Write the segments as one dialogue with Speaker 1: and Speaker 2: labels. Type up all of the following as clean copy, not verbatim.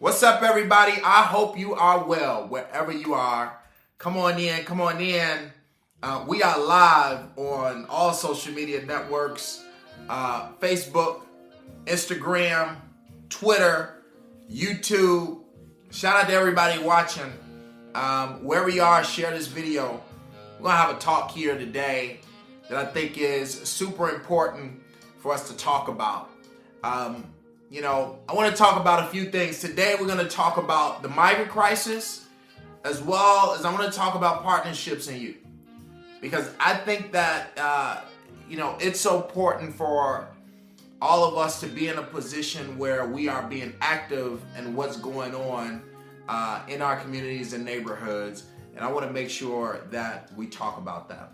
Speaker 1: What's up, everybody? I hope you are well wherever you are. Come on in, come on in. We are live on all social media networks, Facebook, Instagram, Twitter, YouTube. Shout out to everybody watching. Wherever you are, share this video. We're going to have a talk here today that I think is super important for us to talk about. I want to talk about a few things. Today, we're going to talk about the migrant crisis, as well as I want to talk about partnerships in youth. Because I think that, it's so important for all of us to be in a position where we are being active in what's going on in our communities and neighborhoods. And I want to make sure that we talk about that.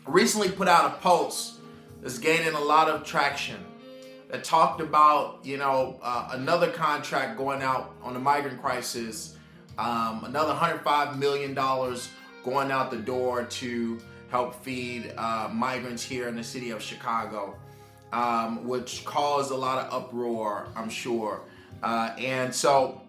Speaker 1: I recently put out a post that's gaining a lot of traction that talked about, another contract going out on the migrant crisis, another $105 million going out the door to help feed migrants here in the city of Chicago, which caused a lot of uproar, I'm sure. And so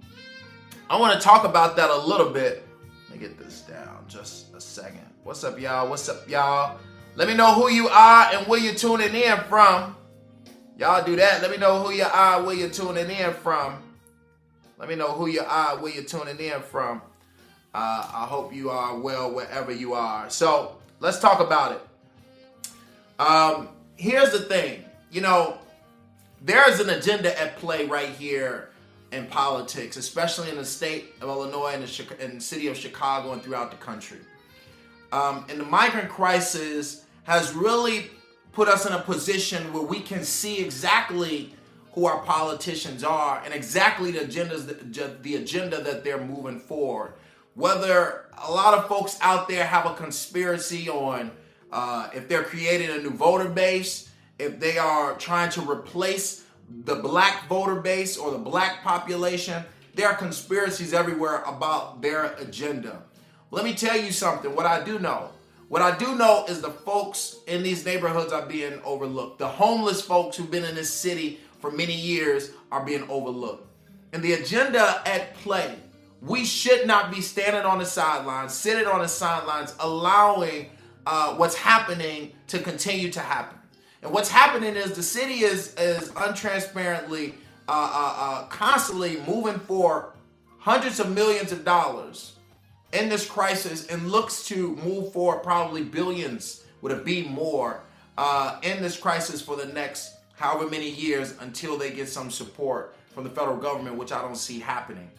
Speaker 1: I want to talk about that a little bit. Let me get this down just a second. What's up, y'all? What's up, y'all? Let me know who you are and where you're tuning in from. Y'all do that. Let me know who you are, where you're tuning in from. Let me know who you are, where you're tuning in from. I hope you are well wherever you are. So let's talk about it. Here's the thing. There's an agenda at play right here in politics, especially in the state of Illinois and the city of Chicago and throughout the country. And the migrant crisis has really put us in a position where we can see exactly who our politicians are and exactly the agenda that they're moving forward. Whether a lot of folks out there have a conspiracy on if they're creating a new voter base, if they are trying to replace the black voter base or the black population, there are conspiracies everywhere about their agenda. Let me tell you something, what I do know. What I do know is the folks in these neighborhoods are being overlooked. The homeless folks who've been in this city for many years are being overlooked. And the agenda at play, we should not be standing on the sidelines, sitting on the sidelines, allowing what's happening to continue to happen. And what's happening is the city is untransparently, constantly moving for hundreds of millions of dollars in this crisis and looks to move forward probably billions, with a B more, in this crisis for the next however many years until they get some support from the federal government, which I don't see happening.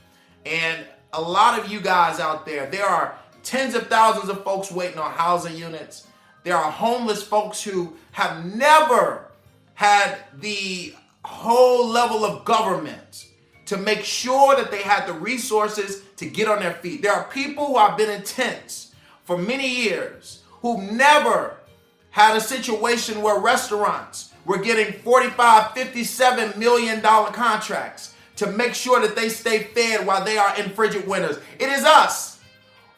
Speaker 1: And a lot of you guys out there are tens of thousands of folks waiting on housing units. There are homeless folks who have never had the whole level of government to make sure that they had the resources to get on their feet. There are people who have been in tents for many years who've never had a situation where restaurants were getting $45, $57 million contracts to make sure that they stay fed while they are in frigid winters. It is us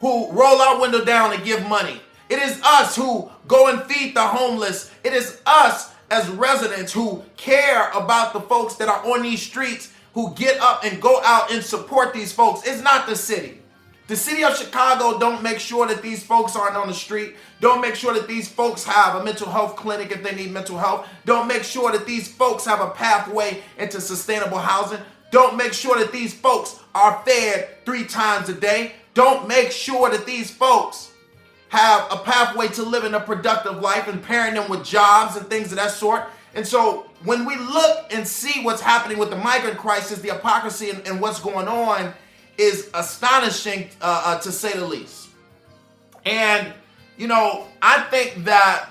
Speaker 1: who roll our window down and give money. It is us who go and feed the homeless. It is us as residents who care about the folks that are on these streets, who get up and go out and support these folks. It's not the city. The city of Chicago don't make sure that these folks aren't on the street. Don't make sure that these folks have a mental health clinic if they need mental health. Don't make sure that these folks have a pathway into sustainable housing. Don't make sure that these folks are fed 3 times a day. Don't make sure that these folks have a pathway to living a productive life and pairing them with jobs and things of that sort. And so when we look and see what's happening with the migrant crisis, the hypocrisy and what's going on is astonishing, to say the least. And, I think that,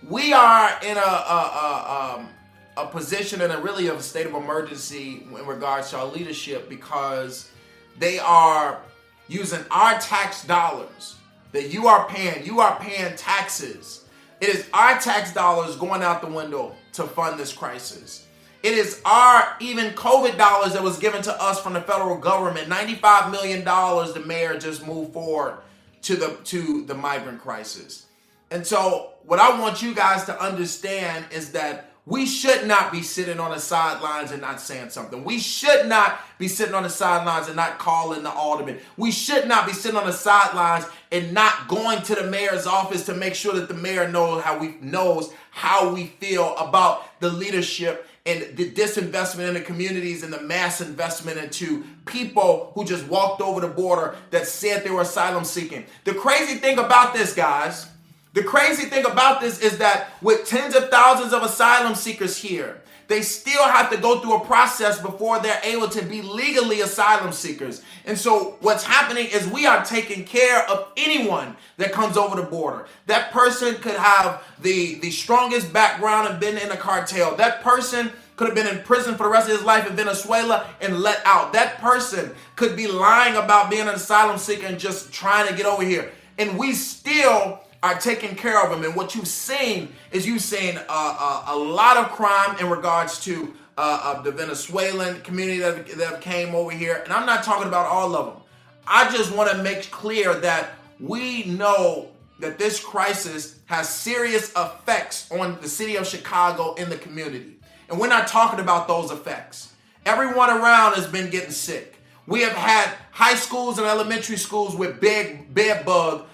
Speaker 1: we are in a position in a state of emergency in regards to our leadership, because they are using our tax dollars that you are paying taxes. It is our tax dollars going out the window to fund this crisis. It is our even COVID dollars that was given to us from the federal government. $95 million the mayor just moved forward to the migrant crisis. And so what I want you guys to understand is that We should not be sitting on the sidelines and not saying something. We should not be sitting on the sidelines and not calling the alderman. We should not be sitting on the sidelines and not going to the mayor's office to make sure that the mayor knows how we feel about the leadership and the disinvestment in the communities and the mass investment into people who just walked over the border that said they were asylum seeking. The crazy thing about this, guys, the crazy thing about this is that with tens of thousands of asylum seekers here, they still have to go through a process before they're able to be legally asylum seekers. And so what's happening is we are taking care of anyone that comes over the border. That person could have the strongest background and been in a cartel. That person could have been in prison for the rest of his life in Venezuela and let out. That person could be lying about being an asylum seeker and just trying to get over here. And we still are taking care of them. And what you've seen is a lot of crime in regards to the Venezuelan community that came over here. And I'm not talking about all of them. I just want to make clear that we know that this crisis has serious effects on the city of Chicago and the community. And we're not talking about those effects. Everyone around has been getting sick. We have had high schools and elementary schools with big bed bug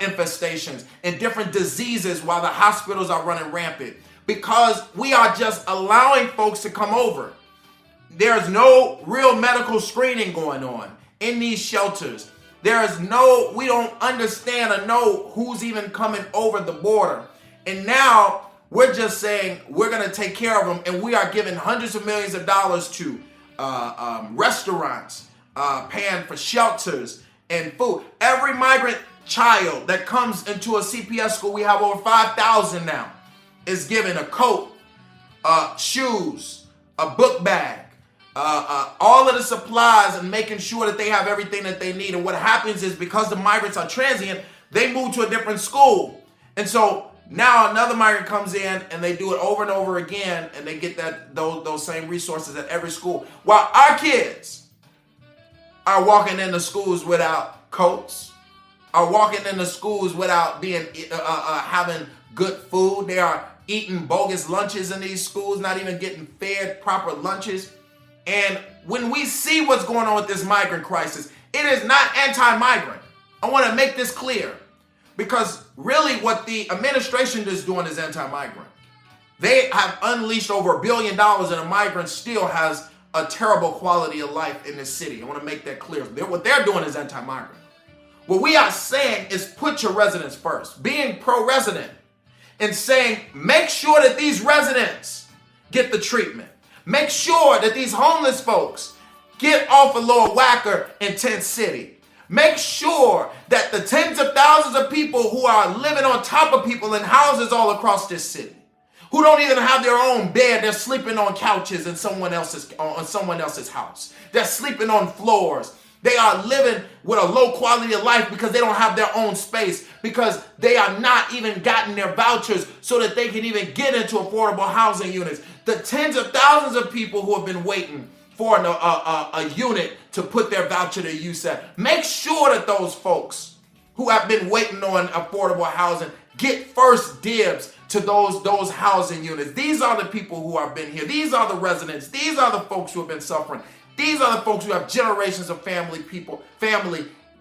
Speaker 1: infestations and different diseases while the hospitals are running rampant because we are just allowing folks to come over. There's no real medical screening going on in these shelters. We don't understand or know who's even coming over the border. And now we're just saying we're going to take care of them, and we are giving hundreds of millions of dollars to restaurants, paying for shelters and food. Every migrant child that comes into a CPS school, we have over 5,000 now, is given a coat, shoes, a book bag, all of the supplies, and making sure that they have everything that they need. And what happens is because the migrants are transient, they move to a different school. And so now another migrant comes in and they do it over and over again, and they get those same resources at every school. While our kids are walking into schools without coats, are walking into schools without being having good food. They are eating bogus lunches in these schools, not even getting fed proper lunches. And when we see what's going on with this migrant crisis, it is not anti-migrant. I want to make this clear, because really what the administration is doing is anti-migrant. They have unleashed over $1 billion, and a migrant still has a terrible quality of life in this city. I want to make that clear. What they're doing is anti-migrant. What we are saying is put your residents first, being pro-resident and saying, make sure that these residents get the treatment. Make sure that these homeless folks get off of Lower Wacker in Tent City. Make sure that the tens of thousands of people who are living on top of people in houses all across this city, who don't even have their own bed, they're sleeping on couches in someone else's house. They're sleeping on floors. They are living with a low quality of life because they don't have their own space, because they are not even gotten their vouchers so that they can even get into affordable housing units. The tens of thousands of people who have been waiting for a unit to put their voucher to use at. Make sure that those folks who have been waiting on affordable housing get first dibs to those housing units. These are the people who have been here. These are the residents. These are the folks who have been suffering. These are the folks who have generations of family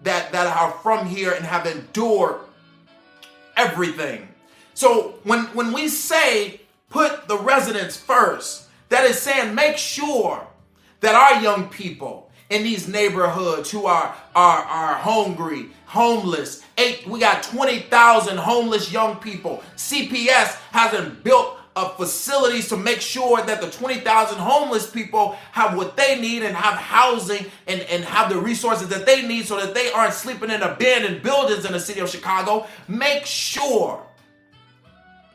Speaker 1: that are from here and have endured everything. So when we say put the residents first, that is saying make sure that our young people in these neighborhoods who are hungry, homeless, we got 20,000 homeless young people. CPS hasn't built facilities to make sure that the 20,000 homeless people have what they need and have housing and have the resources that they need so that they aren't sleeping in abandoned buildings in the city of Chicago. Make sure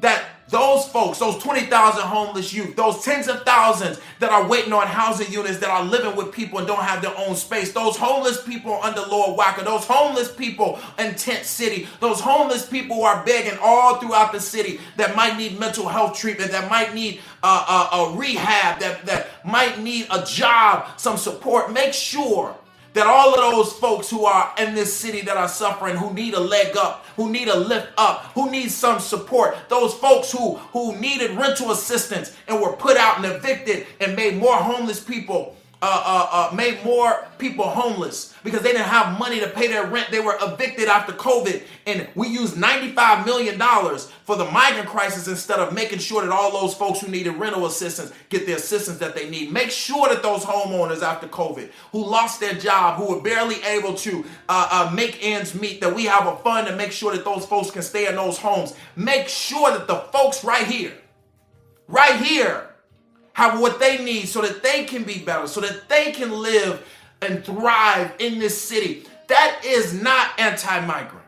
Speaker 1: that those folks, those 20,000 homeless youth, those tens of thousands that are waiting on housing units, that are living with people and don't have their own space, those homeless people under Lower Wacker, those homeless people in Tent City, those homeless people who are begging all throughout the city that might need mental health treatment, that might need a rehab, that might need a job, some support. Make sure that all of those folks who are in this city that are suffering, who need a leg up, who need a lift up, who need some support, those folks who needed rental assistance and were put out and evicted and made more homeless people, made more people homeless because they didn't have money to pay their rent. They were evicted after COVID, and we used $95 million for the migrant crisis instead of making sure that all those folks who needed rental assistance get the assistance that they need. Make sure that those homeowners after COVID who lost their job, who were barely able to make ends meet, that we have a fund to make sure that those folks can stay in those homes. Make sure that the folks right here, have what they need so that they can be better, so that they can live and thrive in this city. That is not anti-migrant.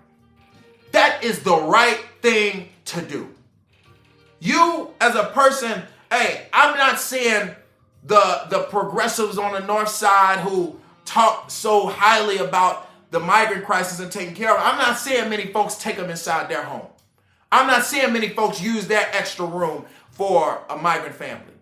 Speaker 1: That is the right thing to do. You as a person, hey, I'm not saying the progressives on the north side who talk so highly about the migrant crisis and taking care of it. I'm not saying many folks take them inside their home. I'm not saying many folks use their extra room for a migrant family.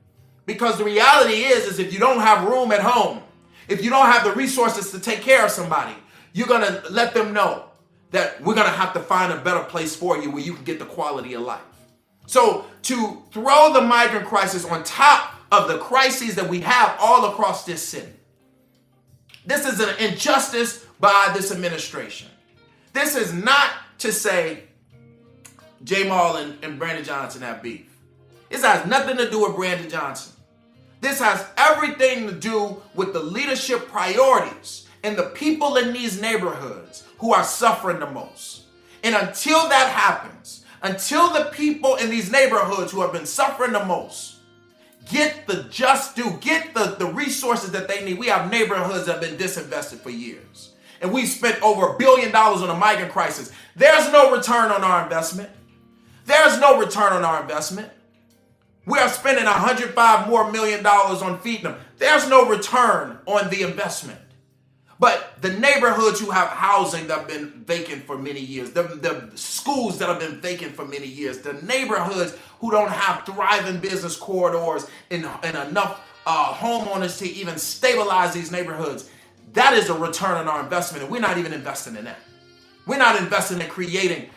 Speaker 1: Because the reality is if you don't have room at home, if you don't have the resources to take care of somebody, you're going to let them know that we're going to have to find a better place for you where you can get the quality of life. So to throw the migrant crisis on top of the crises that we have all across this city, this is an injustice by this administration. This is not to say J. Mall and Brandon Johnson have beef. This has nothing to do with Brandon Johnson. This has everything to do with the leadership priorities and the people in these neighborhoods who are suffering the most. And until that happens, until the people in these neighborhoods who have been suffering the most get the just due, get the resources that they need. We have neighborhoods that have been disinvested for years. And we spent over $1 billion on a migrant crisis. There's no return on our investment. There's no return on our investment. We are spending $105 million more on feeding them. There's no return on the investment. But the neighborhoods who have housing that have been vacant for many years, the schools that have been vacant for many years, the neighborhoods who don't have thriving business corridors and enough homeowners to even stabilize these neighborhoods, that is a return on our investment, and we're not even investing in that. We're not investing in creating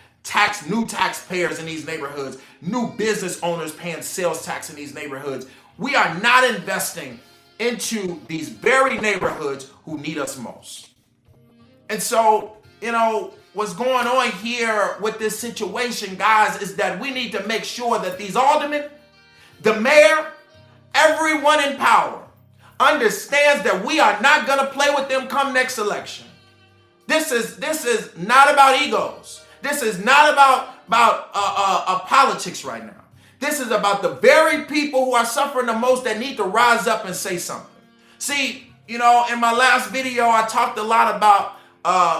Speaker 1: new taxpayers in these neighborhoods, new business owners paying sales tax in these neighborhoods. We are not investing into these very neighborhoods who need us most. And so, what's going on here with this situation, guys, is that we need to make sure that these aldermen, the mayor, everyone in power understands that we are not going to play with them come next election. This is not about egos. This is not about politics right now. This is about the very people who are suffering the most that need to rise up and say something. See, in my last video, I talked a lot about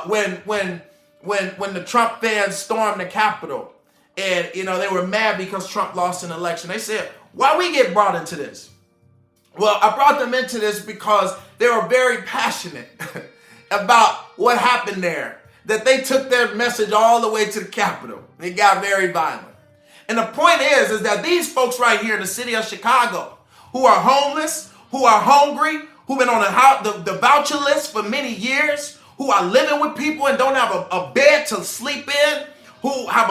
Speaker 1: when the Trump fans stormed the Capitol, and they were mad because Trump lost an election. They said, "Why we get brought into this?" Well, I brought them into this because they were very passionate about what happened there. That they took their message all the way to the Capitol. It got very violent. And the point is that these folks right here in the city of Chicago who are homeless, who are hungry, who've been on the voucher list for many years, who are living with people and don't have a bed to sleep in, who have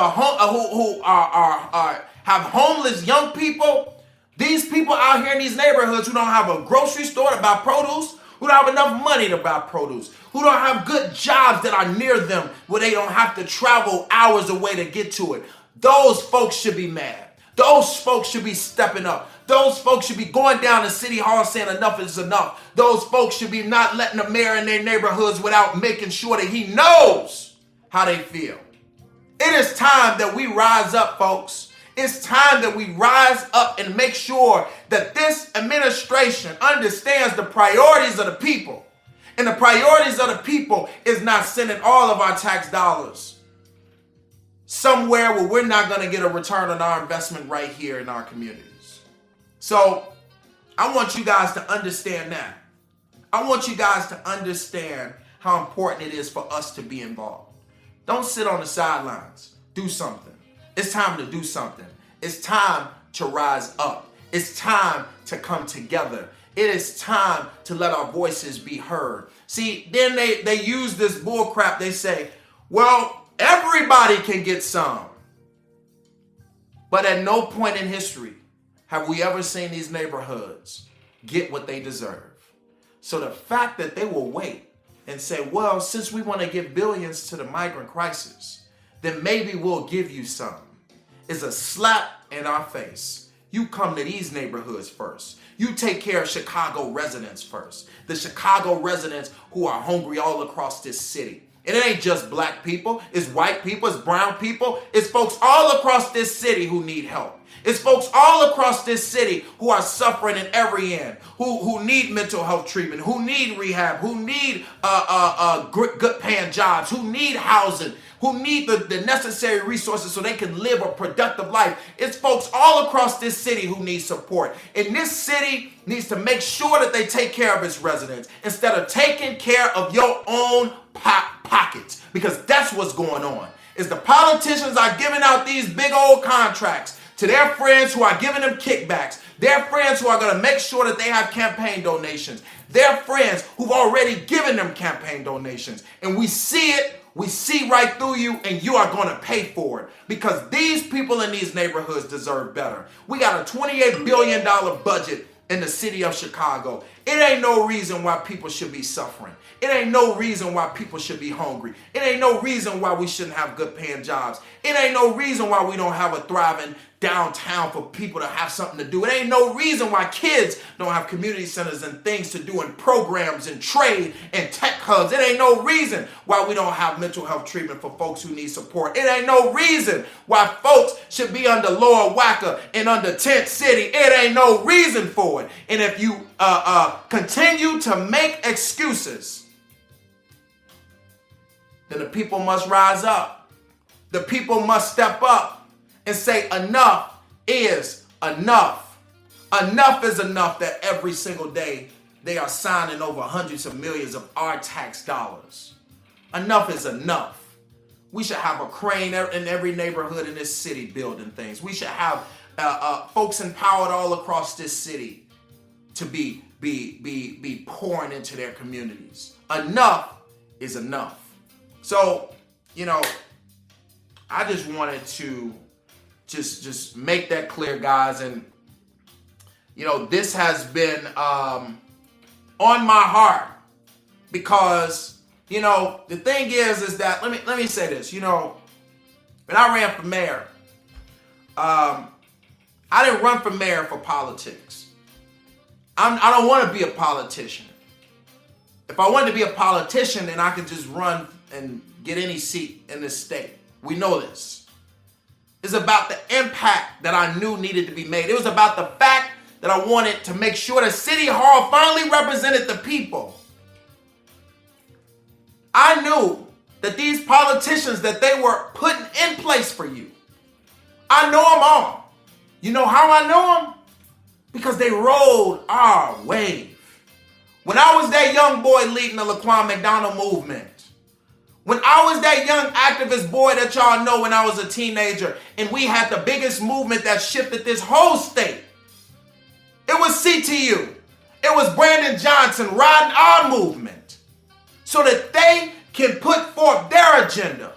Speaker 1: have homeless young people. These people out here in these neighborhoods who don't have a grocery store to buy produce, who don't have enough money to buy produce, who don't have good jobs that are near them where they don't have to travel hours away to get to it. Those folks should be mad. Those folks should be stepping up. Those folks should be going down to City Hall saying enough is enough. Those folks should be not letting the mayor in their neighborhoods without making sure that he knows how they feel. It is time that we rise up, folks. It's time that we rise up and make sure that this administration understands the priorities of the people. And the priorities of the people is not sending all of our tax dollars somewhere where we're not going to get a return on our investment right here in our communities. So I want you guys to understand that. I want you guys to understand how important it is for us to be involved. Don't sit on the sidelines. Do something. It's time to do something. It's time to rise up. It's time to come together. It is time to let our voices be heard. See, then they use this bull crap. They say, well, everybody can get some. But at no point in history have we ever seen these neighborhoods get what they deserve. So the fact that they will wait and say, well, since we want to give billions to the migrant crisis, then maybe we'll give you some, is a slap in our face. You come to these neighborhoods first. You take care of Chicago residents first. The Chicago residents who are hungry all across this city. And it ain't just black people. It's white people. It's brown people. It's folks all across this city who need help. It's folks all across this city who are suffering in every end, who need mental health treatment, who need rehab, who need good paying jobs, who need housing, who need the necessary resources so they can live a productive life. It's folks all across this city who need support. And this city needs to make sure that they take care of its residents instead of taking care of your own pockets, because that's what's going on. Is the politicians are giving out these big old contracts to their friends who are giving them kickbacks, their friends who are going to make sure that they have campaign donations, their friends who've already given them campaign donations. And we see it, we see right through you, and you are going to pay for it because these people in these neighborhoods deserve better. We got a $28 billion budget in the city of Chicago. It ain't no reason why people should be suffering. It ain't no reason why people should be hungry. It ain't no reason why we shouldn't have good paying jobs. It ain't no reason why we don't have a thriving downtown for people to have something to do. It ain't no reason why kids don't have community centers and things to do and programs and trade and tech hubs. It ain't no reason why we don't have mental health treatment for folks who need support. It ain't no reason why folks should be under Lower Wacker and under Tent City. It ain't no reason for it. And if you continue to make excuses, then the people must rise up. The people must step up and say enough is enough. Enough is enough that every single day they are signing over hundreds of millions of our tax dollars. Enough is enough. We should have a crane in every neighborhood in this city building things. We should have folks empowered all across this city to be pouring into their communities. Enough is enough. So, I just wanted to just make that clear, guys. And, this has been on my heart because, the thing is that, let me say this, when I ran for mayor, I didn't run for mayor for politics. I don't want to be a politician. If I wanted to be a politician, then I could just run and get any seat in this state. We know this. It's about the impact that I knew needed to be made. It was about the fact that I wanted to make sure that City Hall finally represented the people. I knew that these politicians that they were putting in place for you, I know them all. You know how I know them? Because they rode our wave. When I was that young boy leading the Laquan McDonald movement, when I was that young activist boy that y'all know when I was a teenager, and we had the biggest movement that shifted this whole state, it was CTU. It was Brandon Johnson riding our movement so that they can put forth their agenda.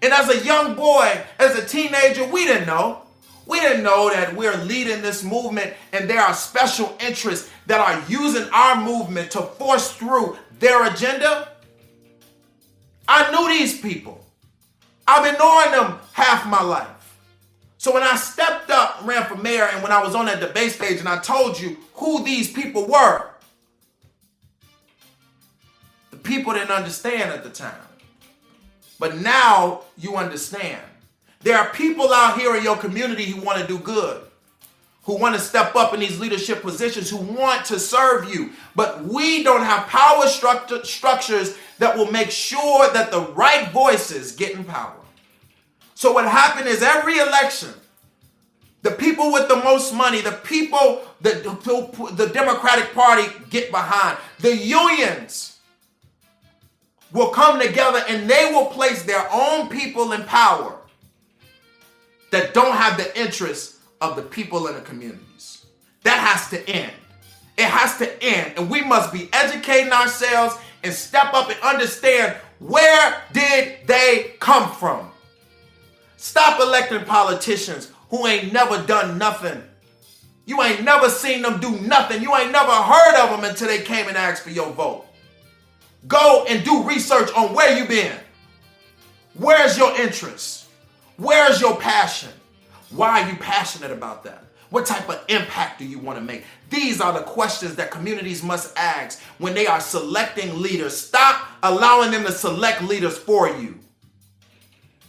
Speaker 1: And as a young boy, as a teenager, we didn't know. We didn't know that we're leading this movement and there are special interests that are using our movement to force through their agenda. I knew these people. I've been knowing them half my life. So when I stepped up and ran for mayor and when I was on that debate stage and I told you who these people were, the people didn't understand at the time. But now you understand. There are people out here in your community who want to do good, who want to step up in these leadership positions, who want to serve you. But we don't have power structures that will make sure that the right voices get in power. So what happened is every election, the people with the most money, the people that the Democratic Party get behind, the unions will come together and they will place their own people in power that don't have the interests of the people in the communities. That has to end. It has to end, and we must be educating ourselves and step up and understand, where did they come from? Stop electing politicians who ain't never done nothing. You ain't never seen them do nothing. You ain't never heard of them until they came and asked for your vote. Go and do research on where you been. Where's your interest? Where's your passion? Why are you passionate about that? What type of impact do you want to make? These are the questions that communities must ask when they are selecting leaders. Stop allowing them to select leaders for you.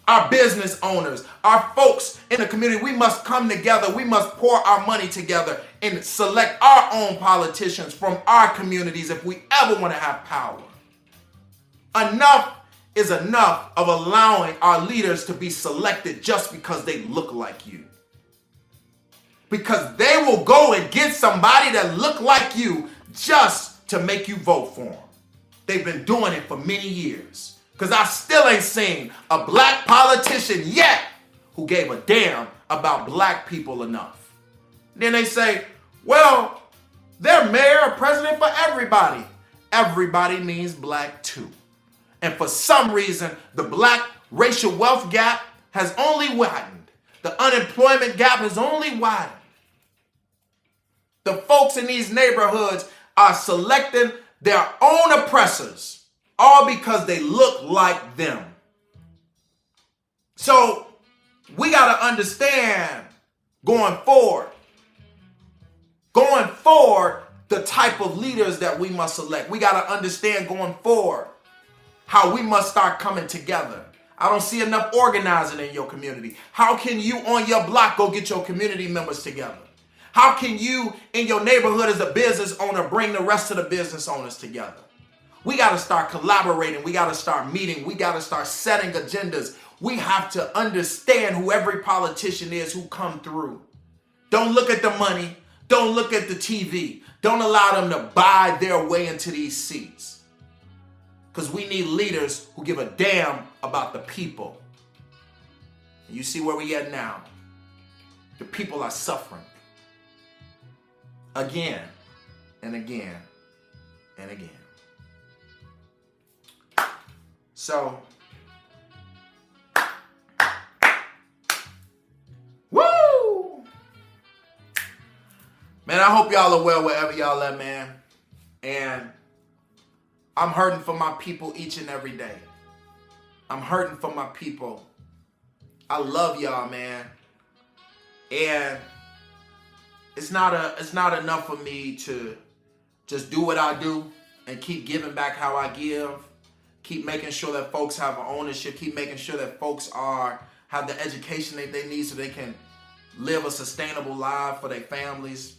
Speaker 1: Our business owners, our folks in the community, we must come together. We must pour our money together and select our own politicians from our communities if we ever want to have power. Enough is enough of allowing our leaders to be selected just because they look like you. Because they will go and get somebody that look like you just to make you vote for them. They've been doing it for many years. Because I still ain't seen a black politician yet who gave a damn about black people enough. Then they say, well, they're mayor or president for everybody. Everybody means black too. And for some reason, the black racial wealth gap has only widened. The unemployment gap has only widened. The folks in these neighborhoods are selecting their own oppressors, all because they look like them. So we got to understand going forward, the type of leaders that we must select. We got to understand going forward how we must start coming together. I don't see enough organizing in your community. How can you on your block go get your community members together? How can you in your neighborhood as a business owner bring the rest of the business owners together? We got to start collaborating. We got to start meeting. We got to start setting agendas. We have to understand who every politician is who come through. Don't look at the money. Don't look at the TV. Don't allow them to buy their way into these seats. Because we need leaders who give a damn about the people. And you see where we at now. The people are suffering. Again and again and again. So, woo! Man, I hope y'all are well wherever y'all at, man. And I'm hurting for my people each and every day. I'm hurting for my people. I love y'all, man. And it's not enough for me to just do what I do and keep giving back how I give. Keep making sure that folks have ownership. Keep making sure that folks have the education that they need so they can live a sustainable life for their families.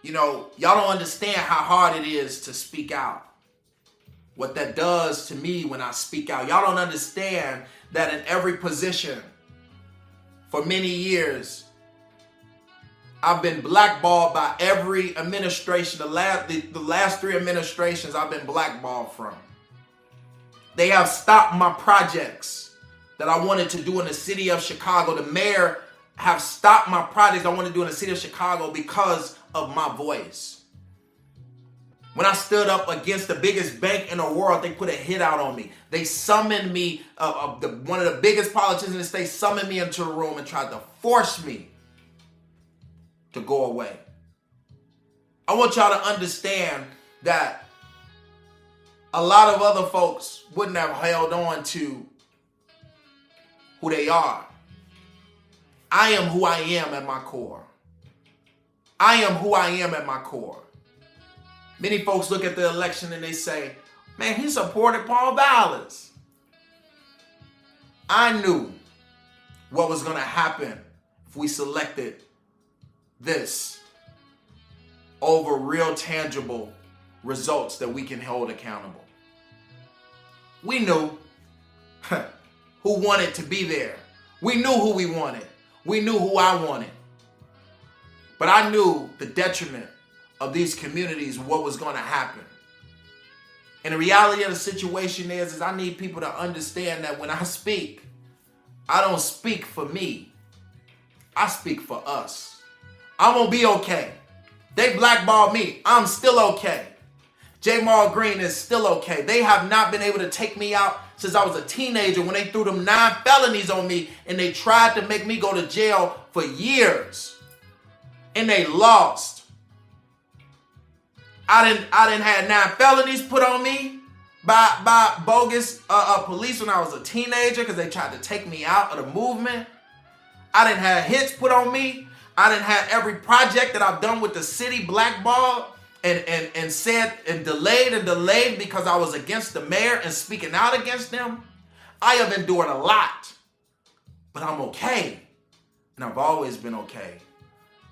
Speaker 1: You know, y'all don't understand how hard it is to speak out. What that does to me when I speak out. Y'all don't understand that in every position for many years, I've been blackballed by every administration. The last 3 administrations I've been blackballed from. They have stopped my projects that I wanted to do in the city of Chicago. The mayor have stopped my projects I wanted to do in the city of Chicago because of my voice. When I stood up against the biggest bank in the world, they put a hit out on me. They summoned me, one of the biggest politicians in the state summoned me into a room and tried to force me to go away. I want y'all to understand that a lot of other folks wouldn't have held on to who they are. I am who I am at my core. I am who I am at my core. Many folks look at the election and they say, man, he supported Paul Vallas. I knew what was going to happen if we selected this over real tangible results that we can hold accountable. We knew who wanted to be there. We knew who we wanted. We knew who I wanted. But I knew the detriment of these communities, what was going to happen. And the reality of the situation is I need people to understand that when I speak, I don't speak for me. I speak for us. I'm going to be okay. They blackballed me. I'm still okay. Jamal Green is still okay. They have not been able to take me out since I was a teenager when they threw them 9 felonies on me and they tried to make me go to jail for years. And they lost. I didn't have 9 felonies put on me by bogus police when I was a teenager because they tried to take me out of the movement. I didn't have hits put on me. I didn't have every project that I've done with the city blackballed and said and delayed because I was against the mayor and speaking out against them. I have endured a lot, but I'm okay. And I've always been okay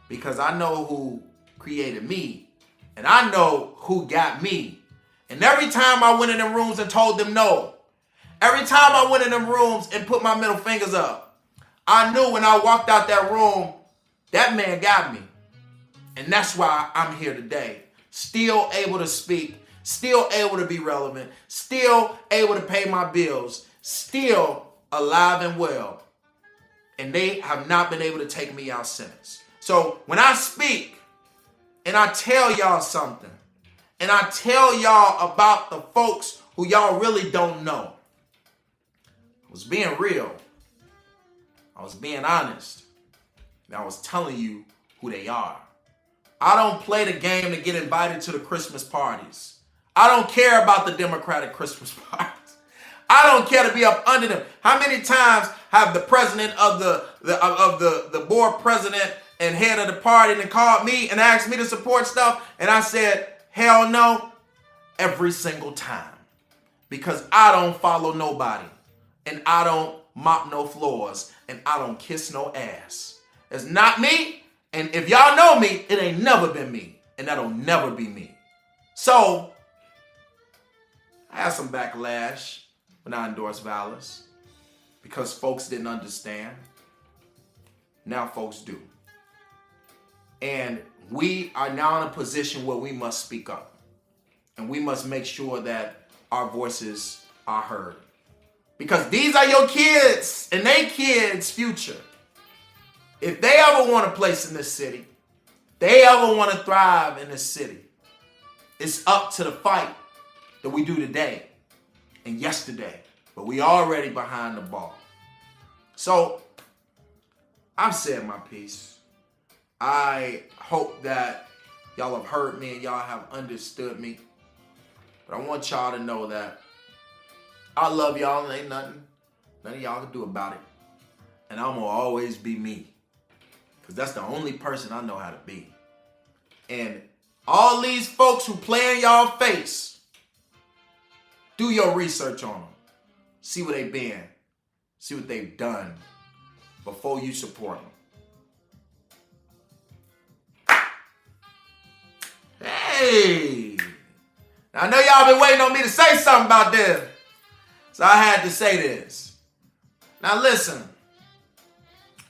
Speaker 1: because I know who created me and I know who got me. And every time I went in them rooms and told them no, every time I went in them rooms and put my middle fingers up, I knew when I walked out that room, that man got me. And that's why I'm here today. Still able to speak, still able to be relevant, still able to pay my bills, still alive and well. And they have not been able to take me out since. So when I speak and I tell y'all something, and I tell y'all about the folks who y'all really don't know, I was being real. I was being honest. And I was telling you who they are. I don't play the game to get invited to the Christmas parties. I don't care about the Democratic Christmas parties. I don't care to be up under them. How many times have the president of the board president and head of the party and called me and asked me to support stuff? And I said, hell no, every single time. Because I don't follow nobody. And I don't mop no floors. And I don't kiss no ass. It's not me. And if y'all know me, it ain't never been me. And that'll never be me. So, I had some backlash when I endorsed violence. Because folks didn't understand. Now folks do. And we are now in a position where we must speak up. And we must make sure that our voices are heard. Because these are your kids and they kids' future. If they ever want a place in this city, they ever want to thrive in this city, it's up to the fight that we do today and yesterday. But we already behind the ball. So, I've said my piece. I hope that y'all have heard me and y'all have understood me. But I want y'all to know that I love y'all and ain't nothing none of y'all can do about it. And I'm going to always be me. Because that's the only person I know how to be. And all these folks who play in y'all face, do your research on them. See where they've been. See what they've done before you support them. Hey! Now, I know y'all been waiting on me to say something about this. So I had to say this. Now listen.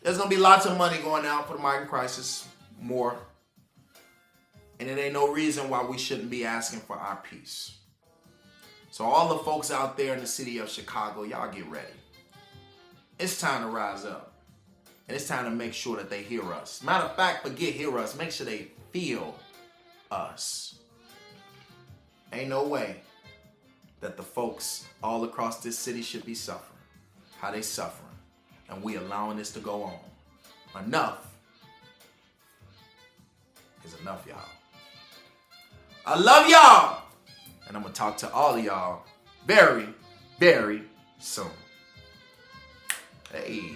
Speaker 1: There's going to be lots of money going out for the migrant crisis. More. And it ain't no reason why we shouldn't be asking for our piece. So all the folks out there in the city of Chicago, y'all get ready. It's time to rise up. And it's time to make sure that they hear us. Matter of fact, forget hear us. Make sure they feel us. Ain't no way that the folks all across this city should be suffering. How they suffering. And we allowing this to go on. Enough is enough, y'all. I love y'all. And I'm going to talk to all of y'all very, very soon. Hey.